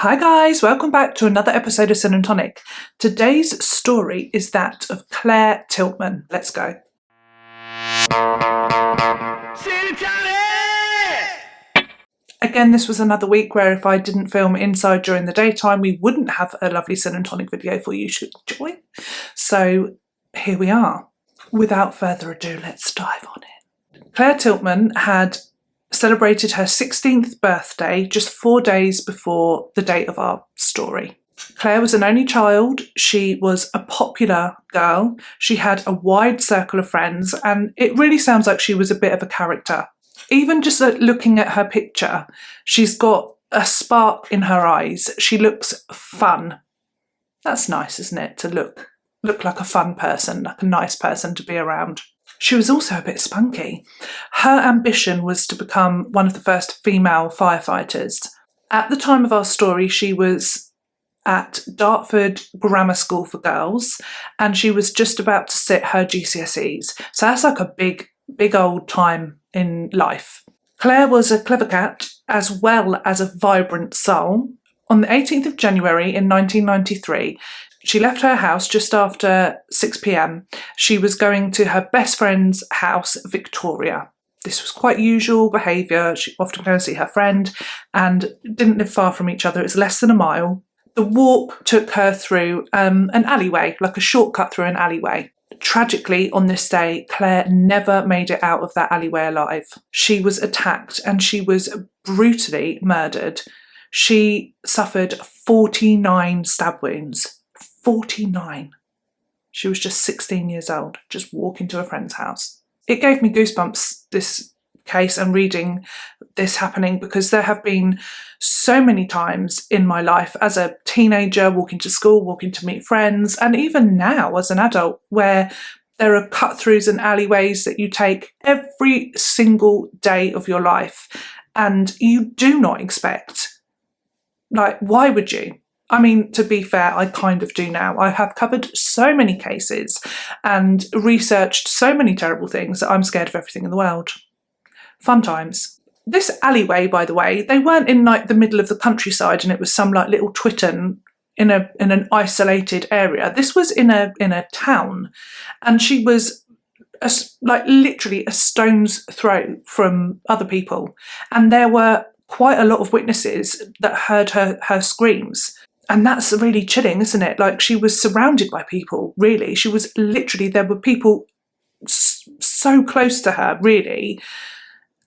Hi guys, welcome back to another episode of Sin and Tonic. Today's story is that of Claire Tiltman. Let's go. Sin and Tonic! Again, this was another week where if I didn't film inside during the daytime, we wouldn't have a lovely Sin and Tonic video for you to enjoy. So here we are. Without further ado, let's dive on in. Claire Tiltman had celebrated her 16th birthday just 4 days before the date of our story. Claire was an only child. She was a popular girl. She had a wide circle of friends, and it really sounds like she was a bit of a character. Even just looking at her picture, she's got a spark in her eyes. She looks fun. That's nice, isn't it? To look like a fun person, like a nice person to be around. She was also a bit spunky. Her ambition was to become one of the first female firefighters. At the time of our story, she was at Dartford Grammar School for Girls, and she was just about to sit her GCSEs. So that's like a big old time in life. Claire was a clever cat as well as a vibrant soul. On the 18th of January in 1993, she left her house just after 6 p.m. She was going to her best friend's house, Victoria. This was quite usual behaviour. She often go and see her friend and didn't live far from each other. It was less than a mile. The walk took her through an alleyway, like a shortcut through an alleyway. Tragically, on this day, Claire never made it out of that alleyway alive. She was attacked and she was brutally murdered. She suffered 49 stab wounds. 49. She was just 16 years old, just walking to a friend's house. It gave me goosebumps, this case, and reading this happening, because there have been so many times in my life as a teenager, walking to school, walking to meet friends, and even now as an adult, where there are cut-throughs and alleyways that you take every single day of your life, and you do not expect. Like, why would you? I mean, to be fair, I kind of do now. I have covered so many cases and researched so many terrible things that I'm scared of everything in the world. Fun times. This alleyway, by the way, they weren't in like the middle of the countryside and it was some like little twitten in an isolated area. This was in a town, and she was literally a stone's throw from other people, and there were quite a lot of witnesses that heard her screams. And that's really chilling, isn't it? Like, she was surrounded by people, really. She was literally, there were people so close to her, really,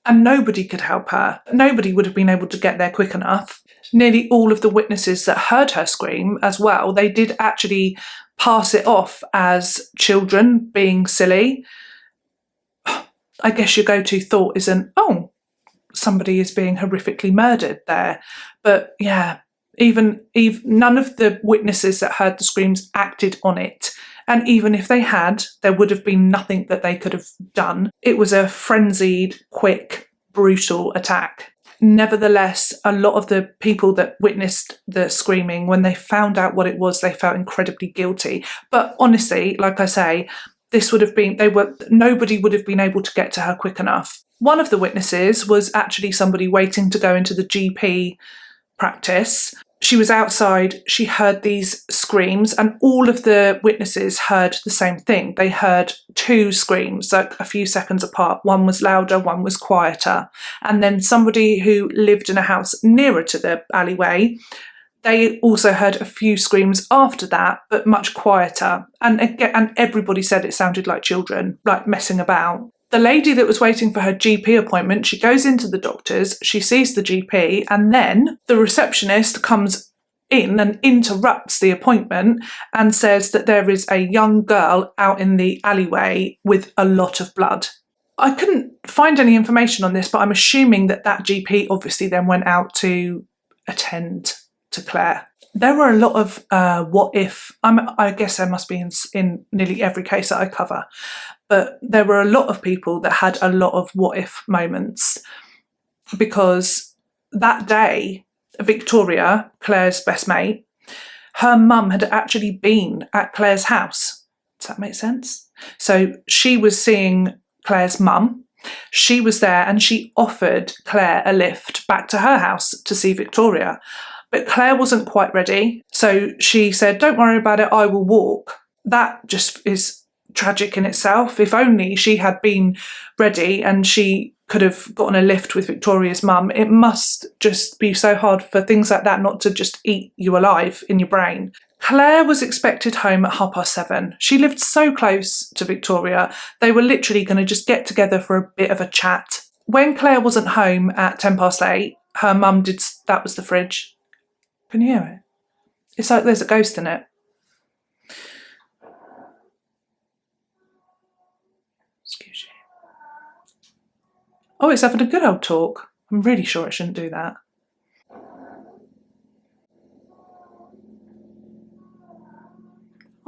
and nobody could help her. Nobody would have been able to get there quick enough. Nearly all of the witnesses that heard her scream as well, they did actually pass it off as children being silly. I guess your go-to thought isn't, oh, somebody is being horrifically murdered there. But yeah, even none of the witnesses that heard the screams acted on it. And even if they had, there would have been nothing that they could have done. It was a frenzied, quick, brutal attack. Nevertheless, a lot of the people that witnessed the screaming, when they found out what it was, they felt incredibly guilty. But honestly, like I say, this would have been, nobody would have been able to get to her quick enough. One of the witnesses was actually somebody waiting to go into the GP practice. She was outside, she heard these screams, and all of the witnesses heard the same thing. They heard two screams, like a few seconds apart. One was louder, one was quieter. And then somebody who lived in a house nearer to the alleyway, they also heard a few screams after that, but much quieter. And everybody said it sounded like children, like messing about. The lady that was waiting for her GP appointment, she goes into the doctor's, she sees the GP, and then the receptionist comes in and interrupts the appointment and says that there is a young girl out in the alleyway with a lot of blood. I couldn't find any information on this, but I'm assuming that GP obviously then went out to attend to Claire. There were a lot of what if. I guess there must be in nearly every case that I cover. But there were a lot of people that had a lot of what if moments, because that day, Victoria, Claire's best mate, her mum had actually been at Claire's house. Does that make sense? So she was seeing Claire's mum. She was there and she offered Claire a lift back to her house to see Victoria. But Claire wasn't quite ready. So she said, don't worry about it, I will walk. That just is tragic in itself. If only she had been ready and she could have gotten a lift with Victoria's mum. It must just be so hard for things like that not to just eat you alive in your brain. Claire was expected home at 7:30. She lived so close to Victoria, they were literally going to just get together for a bit of a chat. When Claire wasn't home at 8:10, her mum did, that was the fridge. Can you hear it? It's like there's a ghost in it. Excuse you. Oh, it's having a good old talk. I'm really sure it shouldn't do that.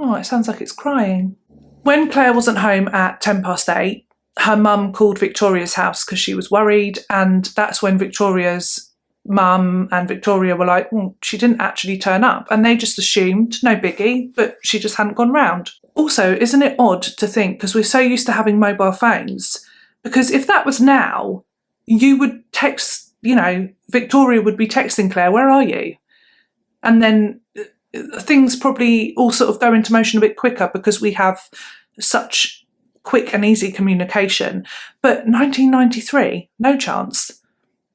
Oh, it sounds like it's crying. When Claire wasn't home at 8:10, her mum called Victoria's house because she was worried, and that's when Victoria's mum and Victoria were like, she didn't actually turn up, and they just assumed, no biggie, but she just hadn't gone round. Also, isn't it odd to think, because we're so used to having mobile phones, because if that was now, you would text, Victoria would be texting Claire, where are you? And then things probably all sort of go into motion a bit quicker because we have such quick and easy communication. But 1993, no chance.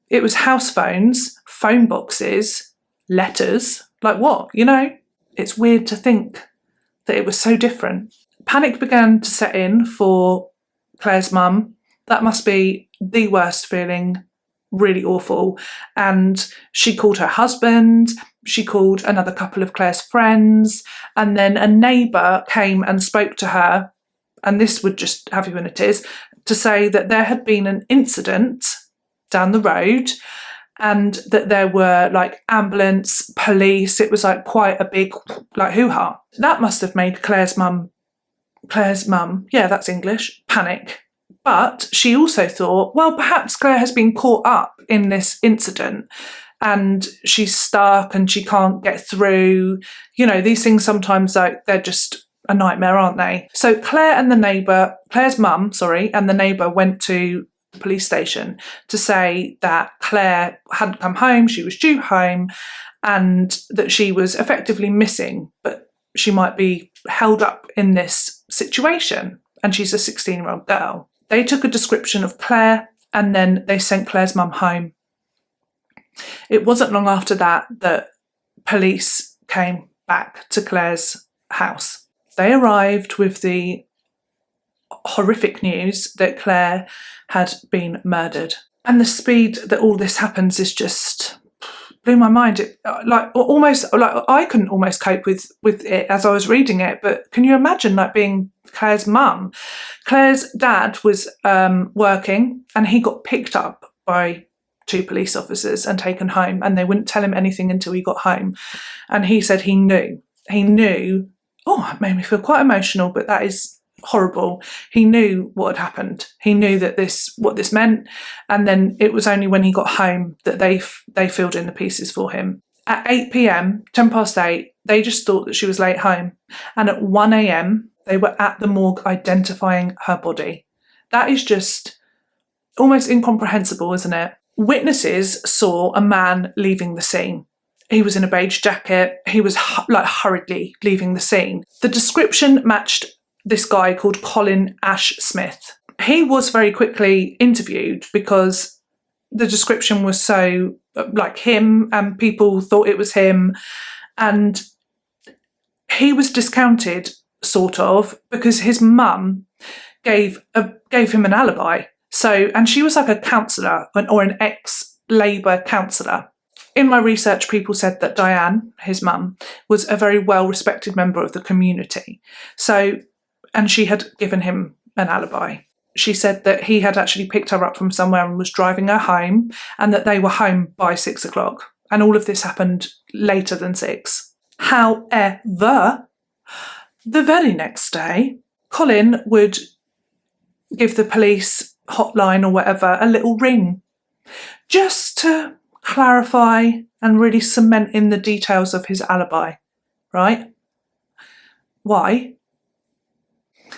It was house phones, phone boxes, letters, like what, It's weird to think that it was so different. Panic began to set in for Claire's mum. That must be the worst feeling, really awful. And she called her husband, she called another couple of Claire's friends, and then a neighbour came and spoke to her, and this would just have you in a tiz, to say that there had been an incident down the road and that there were ambulance, police. It was quite a big hoo-ha. That must have made Claire's mum, yeah, that's English, panic. But she also thought, well, perhaps Claire has been caught up in this incident and she's stuck and she can't get through. These things sometimes, they're just a nightmare, aren't they? So Claire's mum, and the neighbour went to the police station to say that Claire hadn't come home, she was due home, and that she was effectively missing, but she might be held up in this situation, and she's a 16-year-old girl. They took a description of Claire and then they sent Claire's mum home. It wasn't long after that that police came back to Claire's house. They arrived with the horrific news that Claire had been murdered. And the speed that all this happens is just blew my mind. I couldn't almost cope with it as I was reading it, but can you imagine being Claire's mum? Claire's dad was working and he got picked up by 2 police officers and taken home, and they wouldn't tell him anything until he got home. And he said he knew, it made me feel quite emotional, but that is horrible. He knew what had happened. He knew that what this meant, and then it was only when he got home that they filled in the pieces for him. At 8 p.m, 8:10, they just thought that she was late home, and at 1 a.m, they were at the morgue identifying her body. That is just almost incomprehensible, isn't it? Witnesses saw a man leaving the scene. He was in a beige jacket. He was hurriedly leaving the scene. The description matched this guy called Colin Ash Smith. He was very quickly interviewed because the description was so like him and people thought it was him, and he was discounted sort of because his mum gave him an alibi. So, and she was like a counsellor or an ex-Labour counsellor. In my research, people said that Diane, his mum, was a very well-respected member of the community. So, and she had given him an alibi. She said that he had actually picked her up from somewhere and was driving her home, and that they were home by 6 o'clock. And all of this happened later than 6. However, the very next day, Colin would give the police hotline or whatever a little ring just to clarify and really cement in the details of his alibi, right? Why?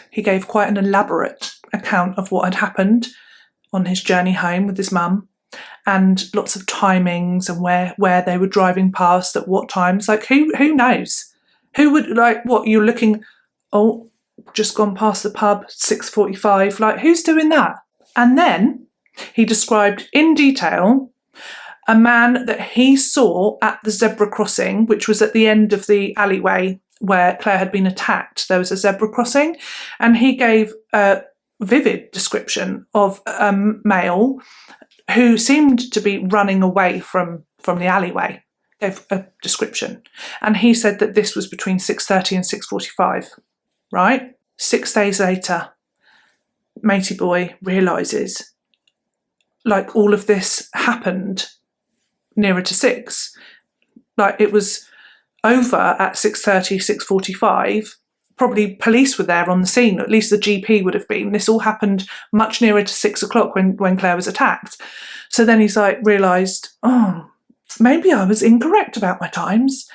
He gave quite an elaborate account of what had happened on his journey home with his mum, and lots of timings and where they were driving past at what times. Like, who knows? Who would, like, what, you're looking, oh, just gone past the pub, 6:45, like, who's doing that? And then he described in detail a man that he saw at the zebra crossing, which was at the end of the alleyway where Claire had been attacked. There was a zebra crossing, and he gave a vivid description of a male who seemed to be running away from the alleyway. Gave a description. And he said that this was between 6:30 and 6:45, right? 6 days later, matey boy realises, like, all of this happened nearer to 6. Like, it was over at 6:30, 6:45. Probably police were there on the scene, at least the GP would have been. This all happened much nearer to 6 o'clock when Claire was attacked. So then he's like, realised, oh, maybe I was incorrect about my times.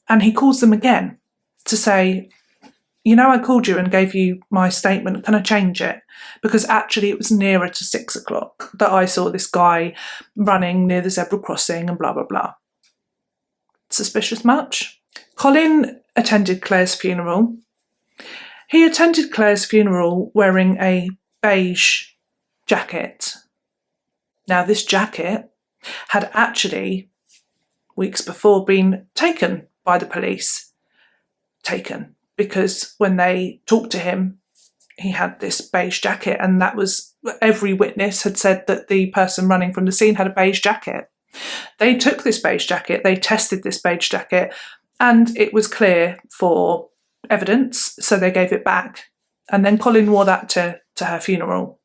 And he calls them again to say, you know, I called you and gave you my statement. Can I change it? Because actually it was nearer to 6 o'clock that I saw this guy running near the zebra crossing and blah, blah, blah. Suspicious much? Colin attended Claire's funeral. He attended Claire's funeral wearing a beige jacket. Now, this jacket had actually, weeks before, been taken by the police. Taken. Because when they talked to him, he had this beige jacket, and that was, every witness had said that the person running from the scene had a beige jacket. They took this beige jacket, they tested this beige jacket, and it was clear for evidence, so they gave it back. And then Colin wore that to her funeral.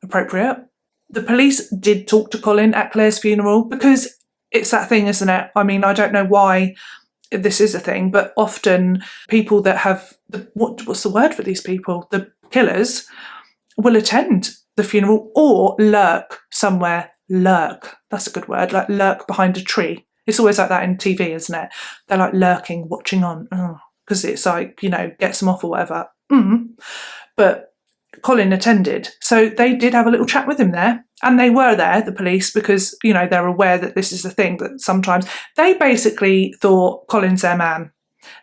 Appropriate. The police did talk to Colin at Claire's funeral, because it's that thing, isn't it? I mean, I don't know why this is a thing, but often people that have, what's the word for these people? The killers will attend the funeral or lurk somewhere. Lurk, that's a good word, like lurk behind a tree. It's always like that in TV, isn't it? They're like lurking, watching on, because it's like, you know, gets them off or whatever. But Colin attended, so they did have a little chat with him there, and they were there, the police, because, you know, they're aware that this is a thing that sometimes they basically thought Colin's their man.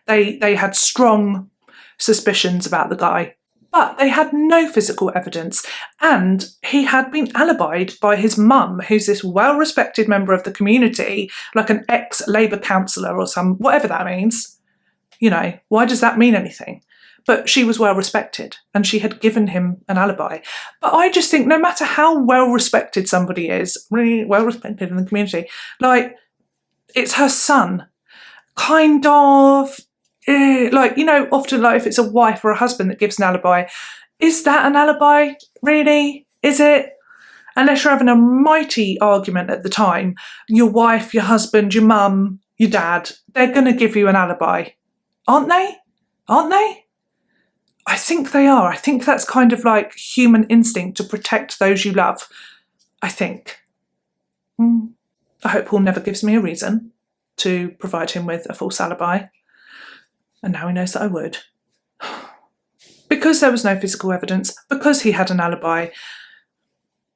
They had strong suspicions about the guy, but they had no physical evidence, and he had been alibied by his mum, who's this well-respected member of the community, like an ex-Labour councillor or whatever that means. You know, why does that mean anything? But she was well respected, and she had given him an alibi. But I just think no matter how well respected somebody is, really well respected in the community, like, it's her son. Kind of, like, you know, often, like, if it's a wife or a husband that gives an alibi, is that an alibi? Really? Is it? Unless you're having a mighty argument at the time, your wife, your husband, your mum, your dad, they're going to give you an alibi. Aren't they? Aren't they? I think they are. I think that's kind of like human instinct to protect those you love. I think. I hope Paul never gives me a reason to provide him with a false alibi. And now he knows that I would. Because there was no physical evidence, because he had an alibi,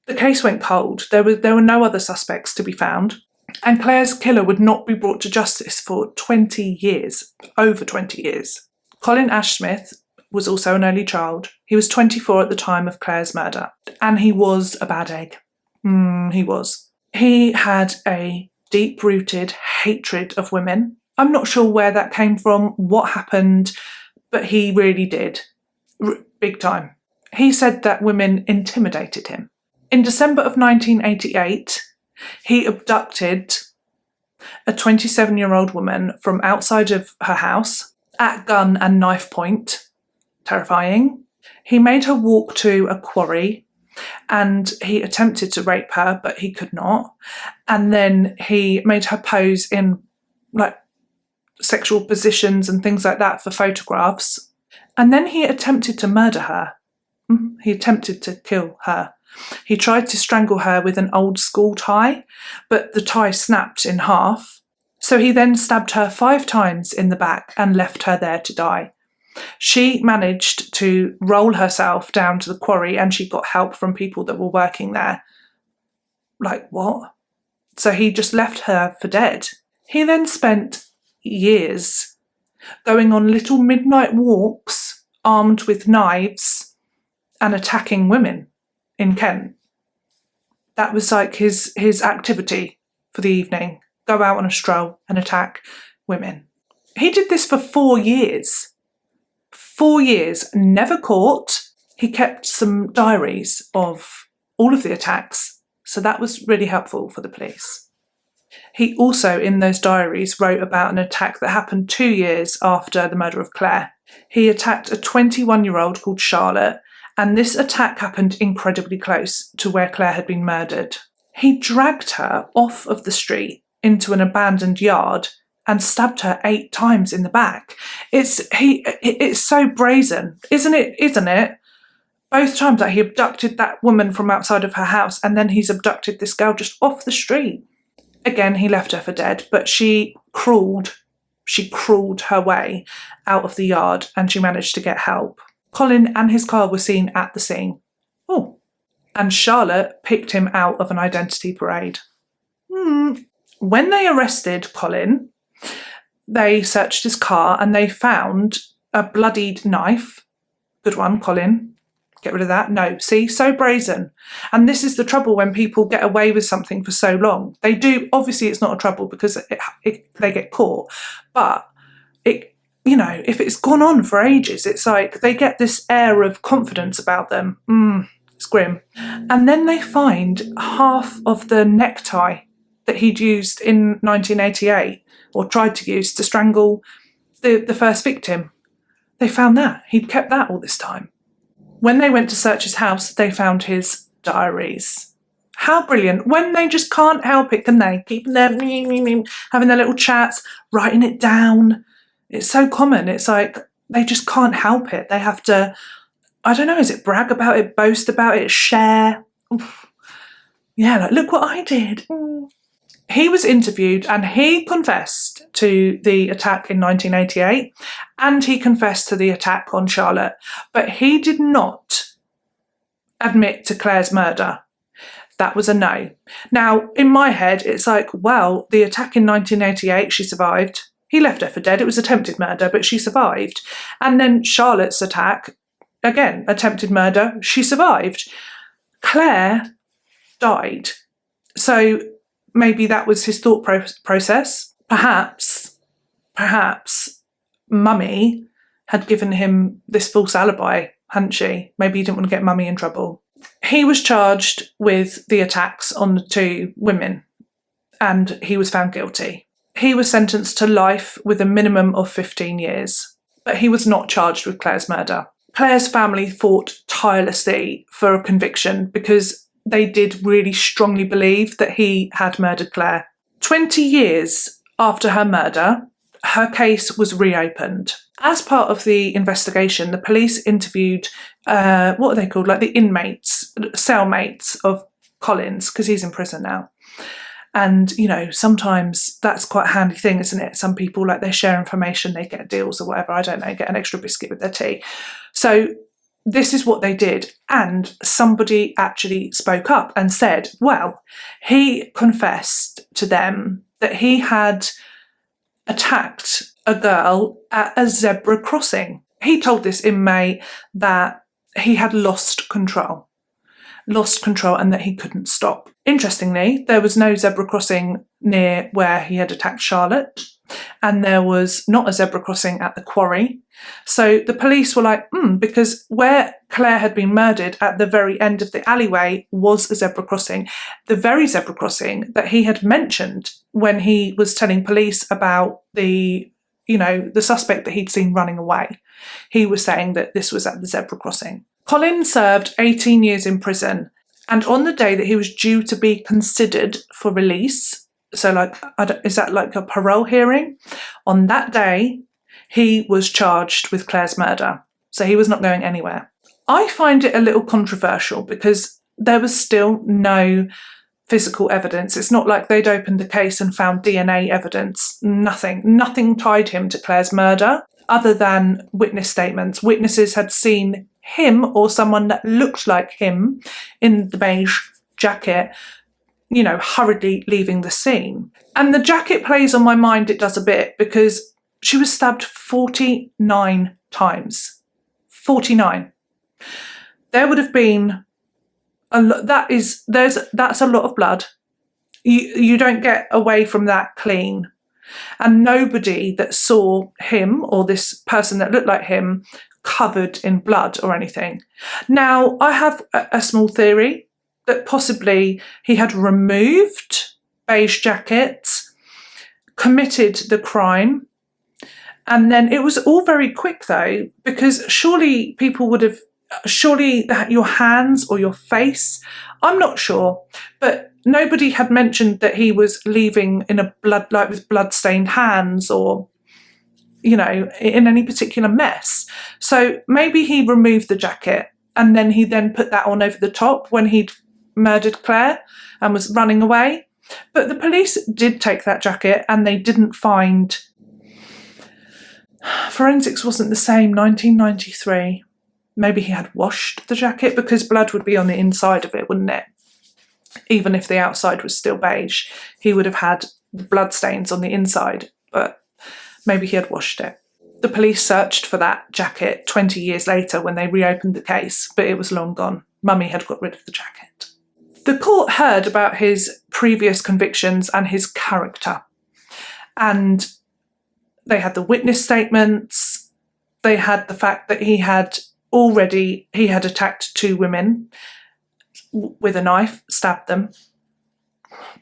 the case went cold. There were no other suspects to be found. And Claire's killer would not be brought to justice for 20 years. Over 20 years. Colin Ash Smith was also an only child. He was 24 at the time of Claire's murder, and he was a bad egg. He was. He had a deep-rooted hatred of women. I'm not sure where that came from, what happened, but he really did. Big time. He said that women intimidated him. In December of 1988, he abducted a 27-year-old woman from outside of her house at gun and knife point. Terrifying. He made her walk to a quarry, and he attempted to rape her, but he could not. And then he made her pose in, like, sexual positions and things like that for photographs. And then he attempted to murder her. He attempted to kill her. He tried to strangle her with an old school tie, but the tie snapped in half. So he then stabbed her 5 times in the back and left her there to die. She managed to roll herself down to the quarry, and she got help from people that were working there. Like, what? So he just left her for dead. He then spent years going on little midnight walks armed with knives and attacking women in Kent. That was like his activity for the evening. Go out on a stroll and attack women. He did this for 4 years. 4 years, never caught. He kept some diaries of all of the attacks, so that was really helpful for the police. He also, in those diaries, wrote about an attack that happened 2 years after the murder of Claire. He attacked a 21-year-old called Charlotte, and this attack happened incredibly close to where Claire had been murdered. He dragged her off of the street into an abandoned yard and stabbed her 8 times in the back. It's so brazen, isn't it? Both times that he abducted that woman from outside of her house, and then he's abducted this girl just off the street. Again, he left her for dead, but she crawled her way out of the yard, and she managed to get help. Colin and his car were seen at the scene. Oh, and Charlotte picked him out of an identity parade. When they arrested Colin, they searched his car and they found a bloodied knife. Good one, Colin. Get rid of that. No, see, so brazen. And this is the trouble when people get away with something for so long. They do, obviously it's not a trouble because they get caught, but if it's gone on for ages, it's like they get this air of confidence about them. It's grim. And then they find half of the necktie that he'd used in 1988, or tried to use to strangle the first victim. They found that. He'd kept that all this time. When they went to search his house, they found his diaries. How brilliant. When they just can't help it, can they? Keeping their having their little chats, writing it down. It's so common. It's like they just can't help it. They have to, I don't know, is it brag about it, boast about it, share? Oof. Yeah, like, look what I did. He was interviewed and he confessed to the attack in 1988 and he confessed to the attack on Charlotte, but he did not admit to Claire's murder. That was a no. Now, in my head, it's like, well, the attack in 1988, she survived. He left her for dead. It was attempted murder, but she survived. And then Charlotte's attack, again, attempted murder, she survived. Claire died. So maybe that was his thought process. Perhaps Mummy had given him this false alibi, hadn't she? Maybe he didn't want to get Mummy in trouble. He was charged with the attacks on the 2 women and he was found guilty. He was sentenced to life with a minimum of 15 years, but he was not charged with Claire's murder. Claire's family fought tirelessly for a conviction because they did really strongly believe that he had murdered Claire. 20 years after her murder, her case was reopened. As part of the investigation, the police interviewed, what are they called? Like the inmates, cellmates of Colin's, because he's in prison now. And, sometimes that's quite a handy thing, isn't it? Some people, like, they share information, they get deals or whatever, I don't know, get an extra biscuit with their tea. So this is what they did. And somebody actually spoke up and said, well, he confessed to them that he had attacked a girl at a zebra crossing. He told this inmate that he had lost control and that he couldn't stop. Interestingly, there was no zebra crossing near where he had attacked Charlotte, and there was not a zebra crossing at the quarry. So the police were like, because where Claire had been murdered at the very end of the alleyway was a zebra crossing, the very zebra crossing that he had mentioned when he was telling police about the suspect that he'd seen running away. He was saying that this was at the zebra crossing. Colin served 18 years in prison, and on the day that he was due to be considered for release, so is that like a parole hearing? On that day, he was charged with Claire's murder, so he was not going anywhere. I find it a little controversial because there was still no physical evidence. It's not like they'd opened the case and found DNA evidence. Nothing tied him to Claire's murder other than witness statements. Witnesses had seen him or someone that looked like him in the beige jacket hurriedly leaving the scene. And the jacket plays on my mind, it does a bit, because she was stabbed 49 times. 49. There would have been that's a lot of blood. You don't get away from that clean. And nobody that saw him or this person that looked like him covered in blood or anything. Now, I have a small theory that possibly he had removed beige jackets, committed the crime, and then it was all very quick though, because surely your hands or your face, I'm not sure, but nobody had mentioned that he was leaving in a with blood-stained hands or, in any particular mess. So maybe he removed the jacket and then he put that on over the top when he'd murdered Claire and was running away. But the police did take that jacket and they didn't find... Forensics wasn't the same, 1993. Maybe he had washed the jacket, because blood would be on the inside of it, wouldn't it? Even if the outside was still beige, he would have had blood stains on the inside, but maybe he had washed it. The police searched for that jacket 20 years later when they reopened the case, but it was long gone. Mummy had got rid of the jacket. The court heard about his previous convictions and his character, and they had the witness statements, they had the fact that he had attacked 2 women with a knife, stabbed them.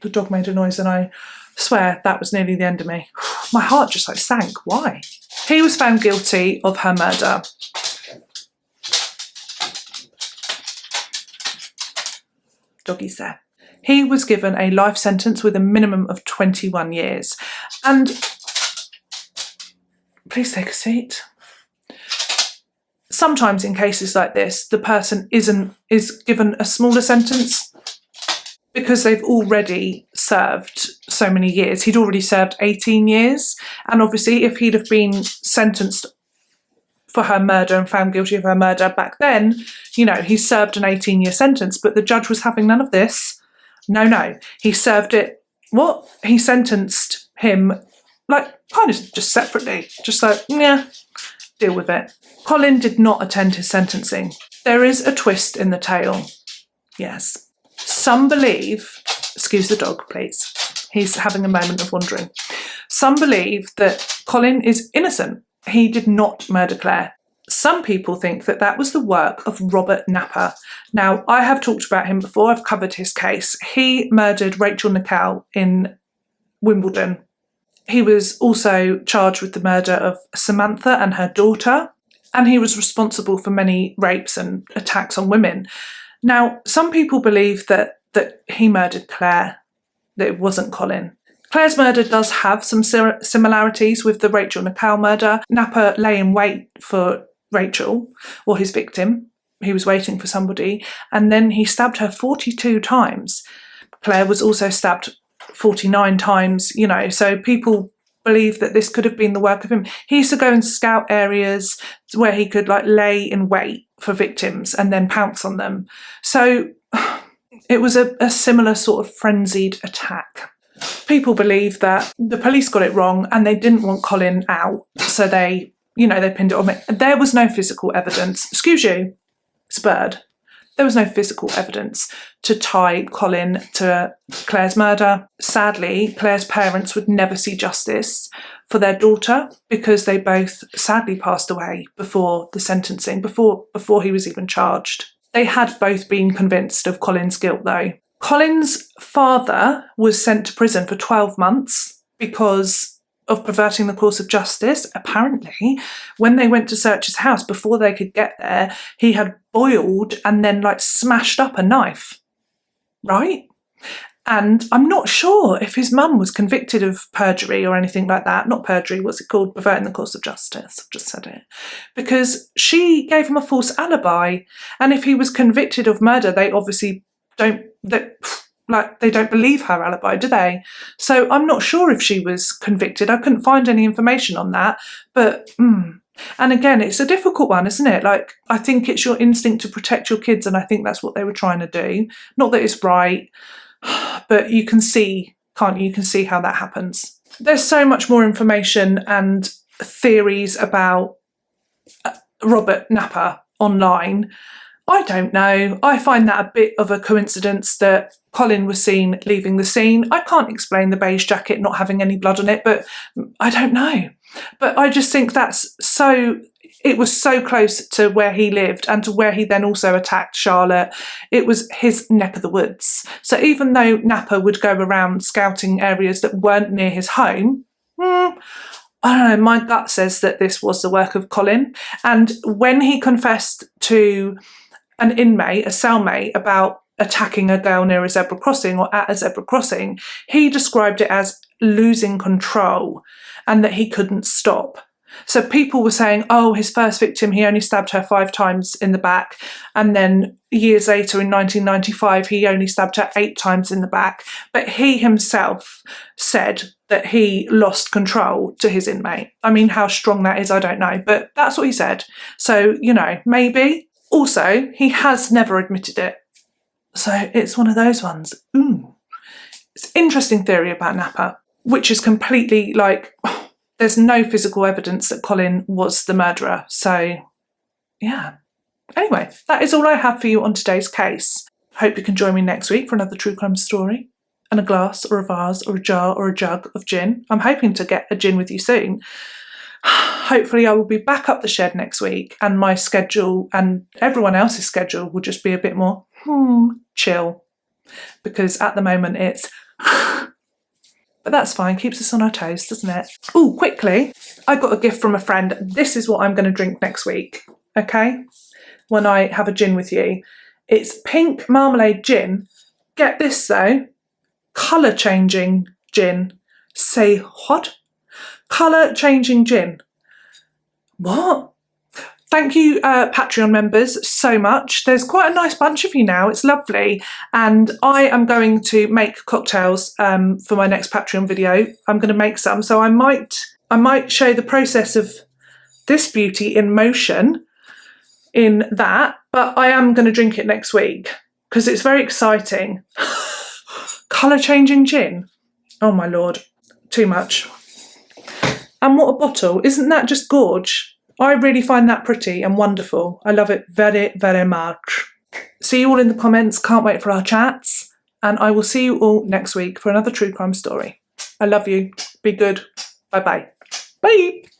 The dog made a noise and I swear that was nearly the end of me. My heart just sank. Why? He was found guilty of her murder. Doggy's there. He was given a life sentence with a minimum of 21 years. And please take a seat. Sometimes in cases like this, the person is given a smaller sentence because they've already served so many years. He'd already served 18 years. And obviously, if he'd have been sentenced for her murder and found guilty of her murder back then, he served an 18-year sentence. But the judge was having none of this. No. He served it. What? He sentenced him, kind of just separately. Just deal with it. Colin did not attend his sentencing. There is a twist in the tale. Yes. Some believe, excuse the dog please, he's having a moment of wandering. Some believe that Colin is innocent. He did not murder Claire. Some people think that that was the work of Robert Napper. Now, I have talked about him before. I've covered his case. He murdered Rachel Nicole in Wimbledon. He was also charged with the murder of Samantha and her daughter, and he was responsible for many rapes and attacks on women. Now, some people believe that he murdered Claire, that it wasn't Colin. Claire's murder does have some similarities with the Rachel Nicole murder. Napper lay in wait for Rachel, or his victim. He was waiting for somebody, and then he stabbed her 42 times. Claire was also stabbed 49 times, so people believe that this could have been the work of him. He used to go and scout areas where he could lay in wait for victims and then pounce on them. So it was a similar sort of frenzied attack. People believe that the police got it wrong and they didn't want Colin out, so they pinned it on me. There was no physical evidence. Excuse you, it's a bird. There was no physical evidence to tie Colin to Claire's murder. Sadly, Claire's parents would never see justice for their daughter because they both sadly passed away before the sentencing, before he was even charged. They had both been convinced of Colin's guilt though. Colin's father was sent to prison for 12 months because of perverting the course of justice. Apparently, when they went to search his house, before they could get there, he had boiled and then smashed up a knife, right? And I'm not sure if his mum was convicted of perjury or anything like that. Not perjury, what's it called? Perverting the course of justice. I've just said it. Because she gave him a false alibi. And if he was convicted of murder, they obviously they don't believe her alibi, do they? So I'm not sure if she was convicted. I couldn't find any information on that. But, and again, it's a difficult one, isn't it? I think it's your instinct to protect your kids, and I think that's what they were trying to do. Not that it's right, But you can see, can't you? You can see how that happens. There's so much more information and theories about Robert Napper online. I don't know. I find that a bit of a coincidence that Colin was seen leaving the scene. I can't explain the beige jacket not having any blood on it, but I don't know. But I just think that's so... It was so close to where he lived and to where he then also attacked Charlotte. It was his neck of the woods. So even though Napper would go around scouting areas that weren't near his home, I don't know, my gut says that this was the work of Colin. And when he confessed to an inmate, a cellmate, about attacking a girl near a zebra crossing or at a zebra crossing, he described it as losing control and that he couldn't stop. So people were saying, oh, his first victim, he only stabbed her 5 times in the back. And then years later in 1995, he only stabbed her 8 times in the back. But he himself said that he lost control to his inmate. I mean, how strong that is, I don't know. But that's what he said. So, you know, maybe. Also, he has never admitted it. So it's one of those ones. It's an interesting theory about Napper, which is completely like... There's no physical evidence that Colin was the murderer. So, yeah. Anyway, that is all I have for you on today's case. Hope you can join me next week for another true crime story. And a glass or a vase or a jar or a jug of gin. I'm hoping to get a gin with you soon. Hopefully I will be back up the shed next week and my schedule and everyone else's schedule will just be a bit more chill. Because at the moment it's... But that's fine, keeps us on our toes, doesn't it? Oh, quickly, I got a gift from a friend. This is what I'm going to drink next week, okay? When I have a gin with you. It's pink marmalade gin. Get this though, colour changing gin. Say what? Colour changing gin. What? Thank you, Patreon members, so much. There's quite a nice bunch of you now. It's lovely. And I am going to make cocktails for my next Patreon video. I'm going to make some. So I might show the process of this beauty in motion in that. But I am going to drink it next week because it's very exciting. Colour changing gin. Oh, my Lord. Too much. And what a bottle. Isn't that just gorge? I really find that pretty and wonderful. I love it very, very much. See you all in the comments. Can't wait for our chats. And I will see you all next week for another true crime story. I love you. Be good. Bye-bye. Bye.